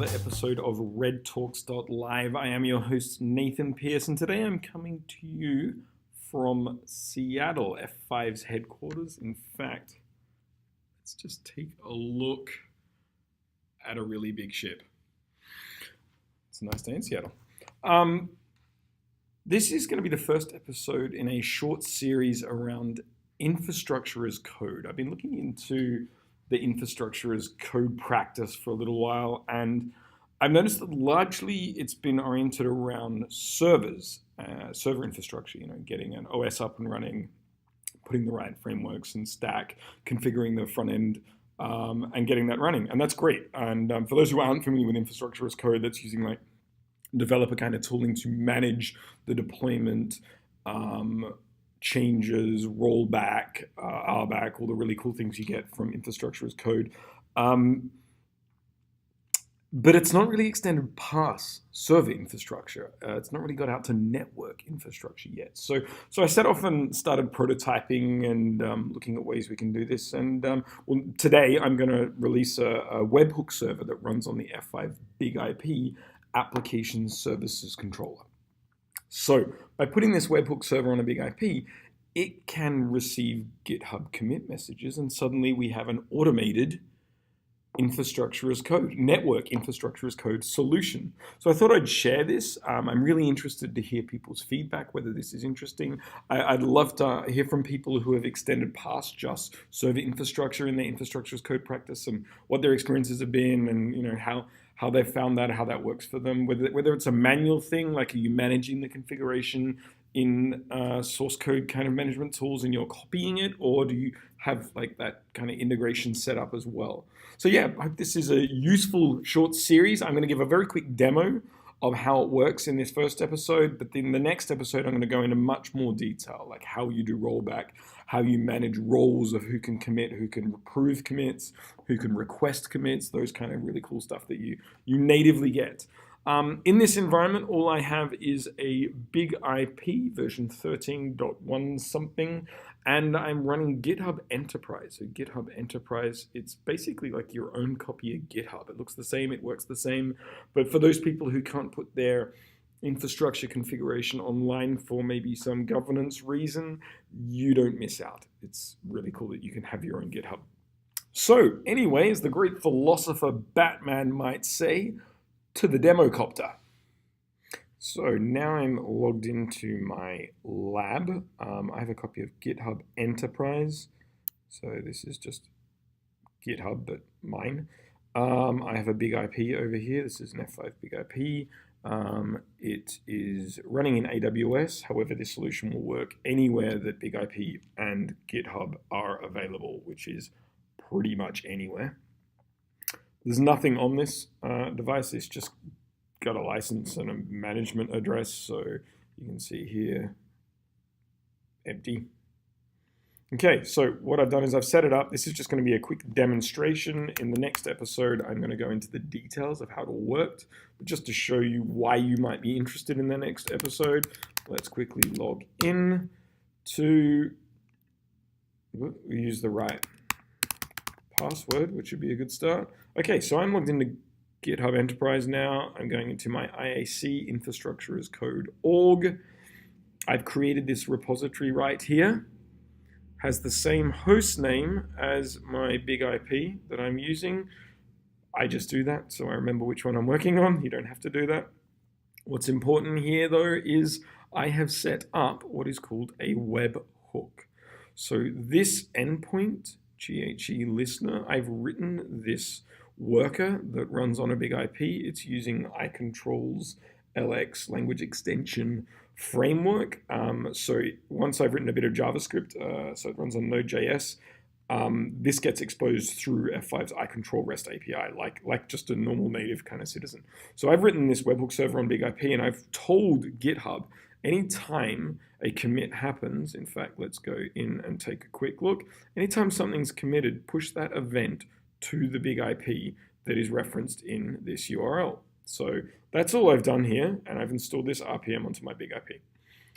another episode of REDtalks.live. I am your host, Nathan Pierce, and today I'm coming to you from Seattle, F5's headquarters. In fact, let's just take a look at a really big ship. It's a nice day in Seattle. This is going to be the first episode in a short series around infrastructure as code. I've been looking into the infrastructure as code practice for a little while, and I've noticed that largely it's been oriented around servers, server infrastructure, getting an OS up and running, putting the right frameworks and stack, configuring the front end, and getting that running. And that's great. And for those who aren't familiar with infrastructure as code, that's using like developer kind of tooling to manage the deployment, changes, rollback, RBAC, all the really cool things you get from infrastructure as code. But it's not really extended past server infrastructure. It's not really got out to network infrastructure yet. So I set off and started prototyping and looking at ways we can do this. And today I'm going to release a Webhook server that runs on the F5 Big IP Application Services Controller. So by putting this Webhook server on a big IP, it can receive GitHub commit messages, and suddenly we have an automated infrastructure as code, network infrastructure as code solution. So I thought I'd share this. I'm really interested to hear people's feedback, whether this is interesting. I'd love to hear from people who have extended past just server infrastructure in their infrastructure as code practice and what their experiences have been, and how they found that, how that works for them, whether it's a manual thing, like are you managing the configuration in source code kind of management tools and you're copying it, or do you have like that kind of integration set up as well? So yeah, I hope this is a useful short series. I'm going to give a very quick demo of how it works in this first episode, but then the next episode I'm going to go into much more detail, like how you do rollback, how you manage roles of who can commit, who can approve commits, who can request commits, those kind of really cool stuff that you natively get. In this environment, all I have is a big IP version 13.1 something, and I'm running GitHub Enterprise. So GitHub Enterprise, it's basically like your own copy of GitHub. It looks the same, it works the same, but for those people who can't put their infrastructure configuration online for maybe some governance reason, you don't miss out. It's really cool that you can have your own GitHub. So anyway, as the great philosopher Batman might say, to the demo copter. So now I'm logged into my lab. I have a copy of GitHub Enterprise. So this is just GitHub, but mine. I have a big IP over here. This is an F5 big IP. It is running in AWS. However, this solution will work anywhere that big IP and GitHub are available, which is pretty much anywhere. There's nothing on this device. It's just got a license and a management address. So you can see here, empty. Okay, so what I've done is I've set it up. This is just going to be a quick demonstration. In the next episode, I'm going to go into the details of how it all worked. But just to show you why you might be interested in the next episode, let's quickly log in to, we use the right password, which would be a good start. Okay, so I'm logged into GitHub Enterprise now. I'm going into my IAC infrastructure as code org. I've created this repository right here. Has the same host name as my big IP that I'm using. I just do that so I remember which one I'm working on. You don't have to do that. What's important here though is I have set up what is called a webhook. So this endpoint, GHE listener, I've written this worker that runs on a big IP. It's using iControl's LX language extension framework. So once I've written a bit of JavaScript, so it runs on Node.js, this gets exposed through F5's iControl REST API, like just a normal native kind of citizen. So I've written this webhook server on big IP, and I've told GitHub anytime a commit happens, in fact, let's go in and take a quick look. Anytime something's committed, push that event to the big IP that is referenced in this URL. So that's all I've done here, and I've installed this RPM onto my big IP.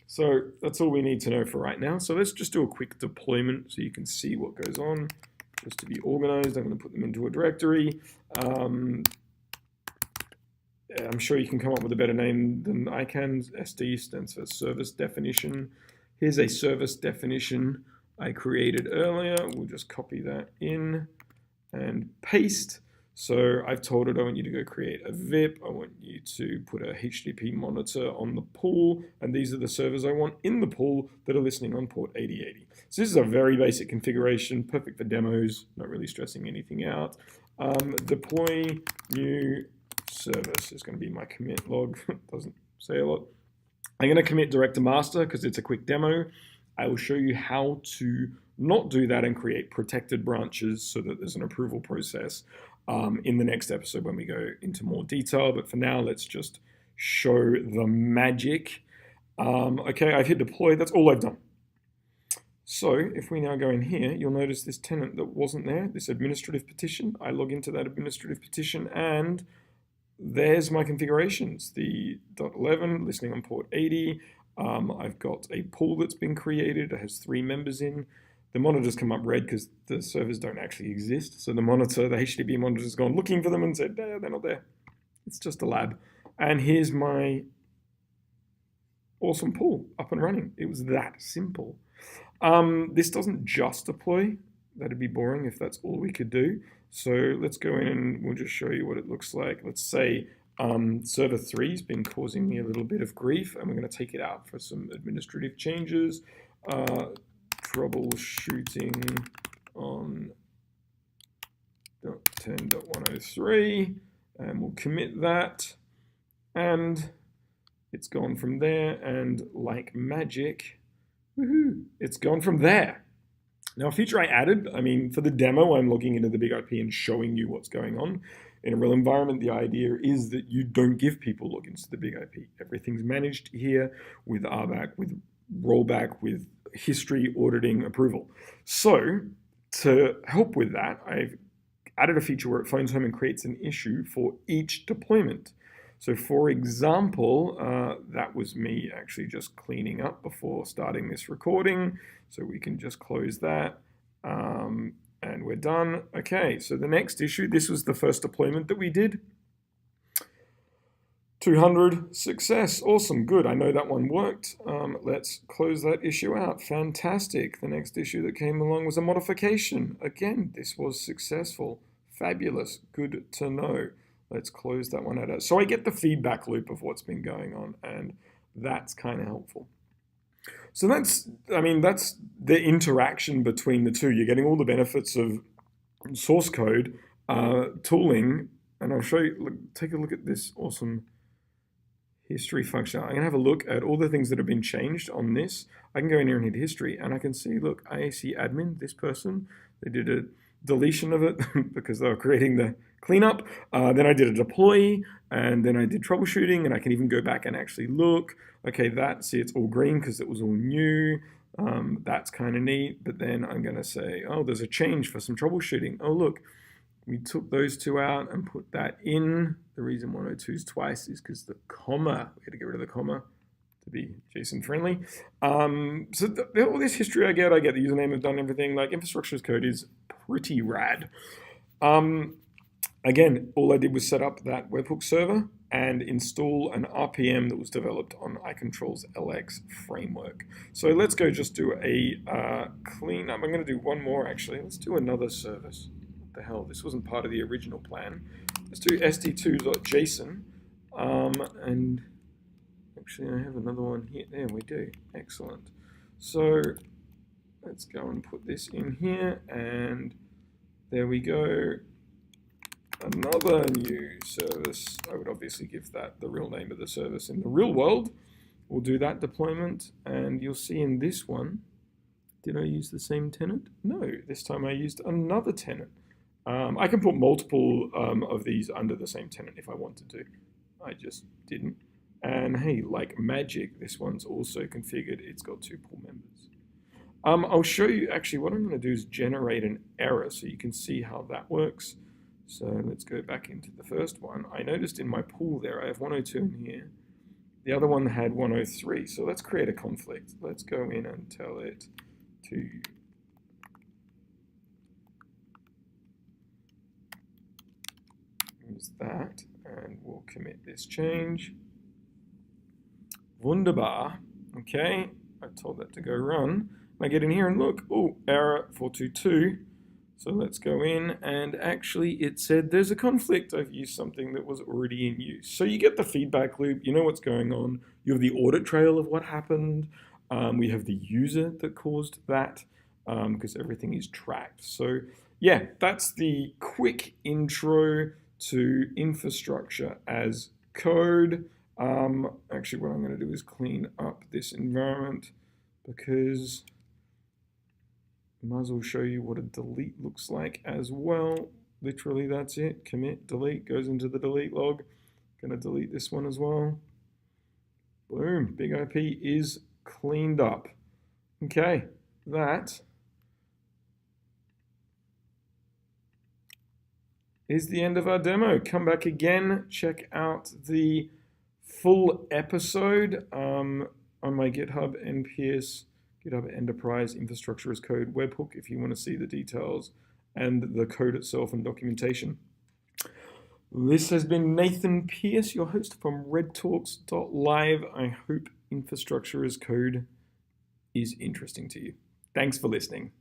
So that's all we need to know for right now. So let's just do a quick deployment so you can see what goes on. Just to be organized, I'm going to put them into a directory. I'm sure you can come up with a better name than I can. SD stands for service definition. Here's a service definition I created earlier. We'll just copy that in and paste. So I've told it I want you to go create a VIP. I want you to put a HTTP monitor on the pool. And these are the servers I want in the pool that are listening on port 8080. So this is a very basic configuration, perfect for demos, not really stressing anything out. Deploy new service is going to be my commit log. Doesn't say a lot. I'm going to commit direct to master because it's a quick demo. I will show you how to not do that and create protected branches so that there's an approval process in the next episode when we go into more detail. But for now, let's just show the magic. Okay, I've hit deploy. That's all I've done. So if we now go in here, you'll notice this tenant that wasn't there, this administrative petition. I log into that administrative petition and there's my configurations. The .11 listening on port 80. I've got a pool that's been created. It has 3 members in. The monitors come up red because the servers don't actually exist. So the monitor, the HTTP monitor, has gone looking for them and said, they're not there. It's just a lab. And here's my awesome pool up and running. It was that simple. This doesn't just deploy. That'd be boring if that's all we could do. So let's go in and we'll just show you what it looks like. Let's say server 3 has been causing me a little bit of grief, and we're going to take it out for some administrative changes. Troubleshooting on 10.103, and we'll commit that. And it's gone from there, and like magic, woohoo, it's gone from there. Now, a feature I added, I mean, for the demo, I'm logging into the big IP and showing you what's going on. In a real environment, the idea is that you don't give people logins to the big IP. Everything's managed here with RBAC, with rollback, with history, auditing, approval. So to help with that, I've added a feature where it phones home and creates an issue for each deployment. So for example, that was me actually just cleaning up before starting this recording. So we can just close that and we're done. Okay, so the next issue, this was the first deployment that we did. 200 success, awesome, good. I know that one worked. Let's close that issue out. Fantastic. The next issue that came along was a modification. Again, this was successful. Fabulous, good to know. Let's close that one out. So I get the feedback loop of what's been going on, and that's kind of helpful. So that's the interaction between the two. You're getting all the benefits of source code, tooling, and I'll show you, take a look at this awesome history function. I'm going to have a look at all the things that have been changed on this. I can go in here and hit history, and I can see, look, IAC admin, this person, they did a deletion of it because they were creating the cleanup. Then I did a deploy, and then I did troubleshooting, and I can even go back and actually look. Okay, see, it's all green because it was all new. That's kind of neat. But then I'm going to say, oh, there's a change for some troubleshooting. Oh, look, we took those 2 out and put that in. The reason 102 is twice is because the comma, we had to get rid of the comma to be JSON friendly. So all this history I get the username, I've done everything. Like infrastructure as code is pretty rad. Again, all I did was set up that Webhook server and install an RPM that was developed on iControl's LX framework. So let's go just do a cleanup. I'm going to do one more actually. Let's do another service. What the hell? This wasn't part of the original plan. Let's do sd2.json. And actually, I have another one here. There we do. Excellent. So let's go and put this in here, and there we go. Another new service. I would obviously give that the real name of the service in the real world. We'll do that deployment, and you'll see in this one, did I use the same tenant? No, this time I used another tenant. I can put multiple of these under the same tenant if I wanted to. I just didn't. And hey, like magic, this one's also configured. It's got 2 pool members. I'll show you, actually, what I'm going to do is generate an error so you can see how that works. So let's go back into the first one. I noticed in my pool there, I have 102 in here. The other one had 103. So let's create a conflict. Let's go in and tell it to use that. And we'll commit this change. Wunderbar. Okay, I told that to go run. I get in here and look, oh, error 422. So let's go in, and actually it said there's a conflict. I've used something that was already in use. So you get the feedback loop, you know what's going on. You have the audit trail of what happened. We have the user that caused that, because everything is tracked. So yeah, that's the quick intro to infrastructure as code. Actually, what I'm going to do is clean up this environment, because I might as well show you what a delete looks like as well. Literally, that's it. Commit, delete, goes into the delete log. Going to delete this one as well. Boom, big IP is cleaned up. Okay, that is the end of our demo. Come back again, check out the full episode on my GitHub NPS, GitHub Enterprise Infrastructure as Code webhook if you want to see the details and the code itself and documentation. This has been Nathan Pierce, your host from REDtalks.live. I hope infrastructure as code is interesting to you. Thanks for listening.